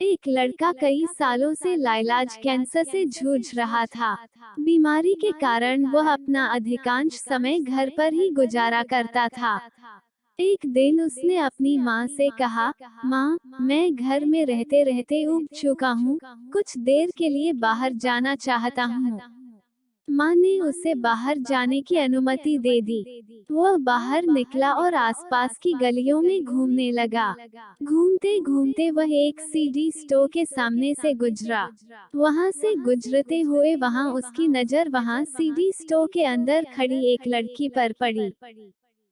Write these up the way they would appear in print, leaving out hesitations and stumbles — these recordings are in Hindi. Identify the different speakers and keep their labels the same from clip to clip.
Speaker 1: एक लड़का कई सालों से लाइलाज कैंसर से जूझ रहा था। बीमारी के कारण वह अपना अधिकांश समय घर पर ही गुजारा करता था। एक दिन उसने अपनी माँ से कहा, माँ, मैं घर में रहते रहते ऊब चुका हूँ, कुछ देर के लिए बाहर जाना चाहता हूँ। माँ ने उसे बाहर जाने की अनुमति दे दी। वह बाहर निकला और आसपास की गलियों में घूमने लगा। घूमते घूमते वह एक सीडी स्टोर के सामने से गुजरा। वहां से गुजरते हुए उसकी नजर वहां सीडी स्टोर के अंदर खड़ी एक लड़की पर पड़ी।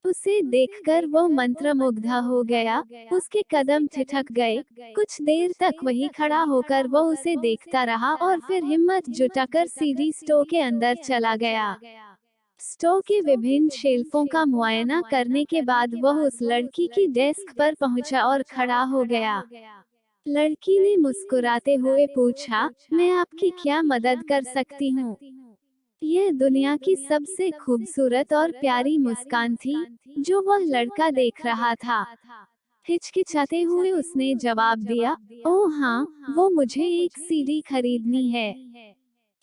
Speaker 1: उसे देखकर वो मंत्रमुग्ध हो गया। उसके कदम ठिठक गए। कुछ देर तक वही खड़ा होकर वो उसे देखता रहा और फिर हिम्मत जुटाकर सीडी स्टोर के अंदर चला गया। स्टोर के विभिन्न शेल्फों का मुआयना करने के बाद वह उस लड़की की डेस्क पर पहुंचा और खड़ा हो गया। लड़की ने मुस्कुराते हुए पूछा, मैं आपकी क्या मदद कर सकती हूँ? यह दुनिया की सबसे खूबसूरत और प्यारी मुस्कान थी, जो वह लड़का देख रहा था। हिचकिचाते हुए उसने जवाब दिया, ओह हाँ, वो मुझे एक सीडी खरीदनी है।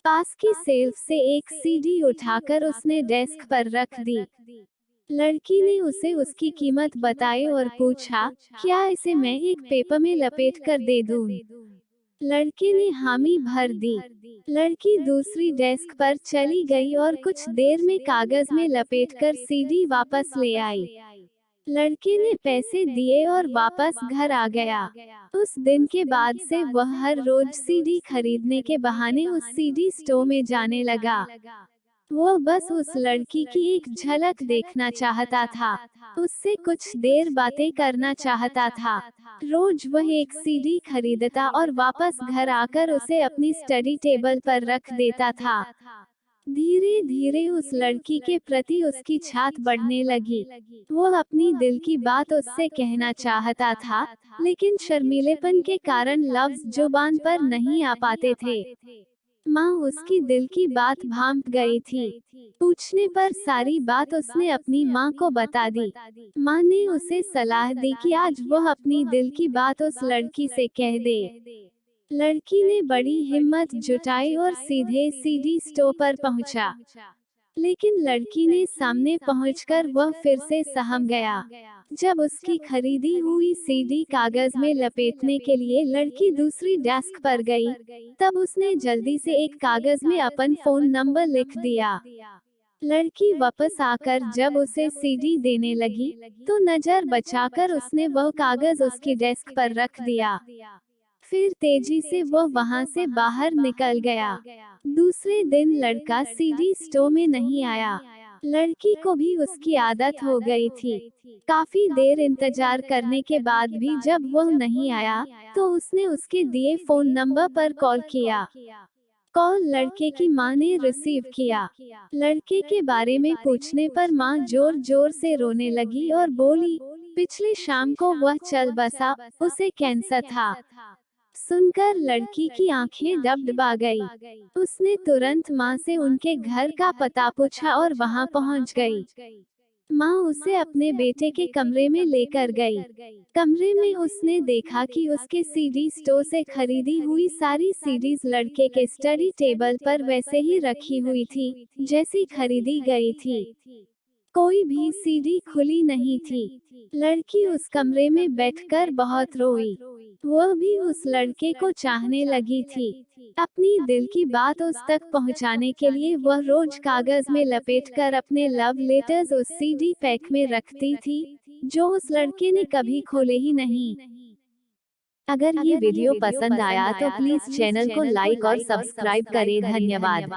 Speaker 1: पास की सेल्फ से एक सीडी उठाकर उसने डेस्क पर रख दी। लड़की ने उसे उसकी कीमत बताई और पूछा, क्या इसे मैं एक पेपर में लपेट कर दे दूं? लड़के ने हामी भर दी। लड़की दूसरी डेस्क पर चली गई और कुछ देर में कागज में लपेटकर सीडी वापस ले आई। लड़के ने पैसे दिए और वापस घर आ गया। उस दिन के बाद से वह हर रोज सीडी खरीदने के बहाने उस सीडी स्टोर में जाने लगा। वो बस उस लड़की की एक झलक देखना चाहता था। उससे कुछ देर बातें करना चाहता था। रोज वह एक सीडी खरीदता और वापस घर आकर उसे अपनी स्टडी टेबल पर रख देता था। धीरे धीरे उस लड़की के प्रति उसकी चाहत बढ़ने लगी। वो अपनी दिल की बात उससे कहना चाहता था, लेकिन शर्मीलेपन के कारण लफ्ज जुबान पर नहीं आ पाते थे। माँ उसकी दिल की बात भांप गई थी। पूछने पर सारी बात उसने अपनी माँ को बता दी। माँ ने उसे सलाह दी कि आज वह अपनी दिल की बात उस लड़की से कह दे। लड़की ने बड़ी हिम्मत जुटाई और सीधे सीडी स्टोर पर पहुंचा। लेकिन लड़की ने सामने पहुंचकर वह फिर से सहम गया। जब उसकी खरीदी हुई सीडी कागज में लपेटने के लिए लड़की दूसरी डेस्क पर गई, तब उसने जल्दी से एक कागज में अपन फोन नंबर लिख दिया। लड़की वापस आकर जब उसे सीडी देने लगी, तो नजर बचाकर उसने वह कागज उसकी डेस्क पर रख दिया। फिर तेजी से वह वहां से बाहर निकल गया। दूसरे दिन लड़का सीडी स्टोर में नहीं आया। लड़की को भी उसकी आदत हो गई थी। काफी देर इंतजार करने के बाद भी जब वह नहीं आया, तो उसने उसके दिए फोन नंबर पर कॉल किया। कॉल लड़के की मां ने रिसीव किया। लड़के के बारे में पूछने पर मां जोर जोर से रोने लगी और बोली, पिछली शाम को वह चल बसा, उसे कैंसर था। सुनकर लड़की की आंखें डबडबा गई। उसने तुरंत माँ से उनके घर का पता पूछा और वहां पहुंच गई। माँ उसे अपने बेटे के कमरे में लेकर गई। कमरे में उसने देखा कि उसके सीडी स्टोर से खरीदी हुई सारी सीडीज लड़के के स्टडी टेबल पर वैसे ही रखी हुई थी, जैसी खरीदी गई थी। कोई भी सीडी खुली नहीं थी। लड़की उस कमरे में बैठकर बहुत रोई। वह भी उस लड़के को चाहने लगी थी। अपनी दिल की बात उस तक पहुंचाने के लिए वह रोज कागज में लपेटकर अपने लव लेटर्स उस सीडी पैक में रखती थी, जो उस लड़के ने कभी खोले ही नहीं। अगर ये वीडियो पसंद आया तो प्लीज चैनल को लाइक और सब्सक्राइब करें। धन्यवाद।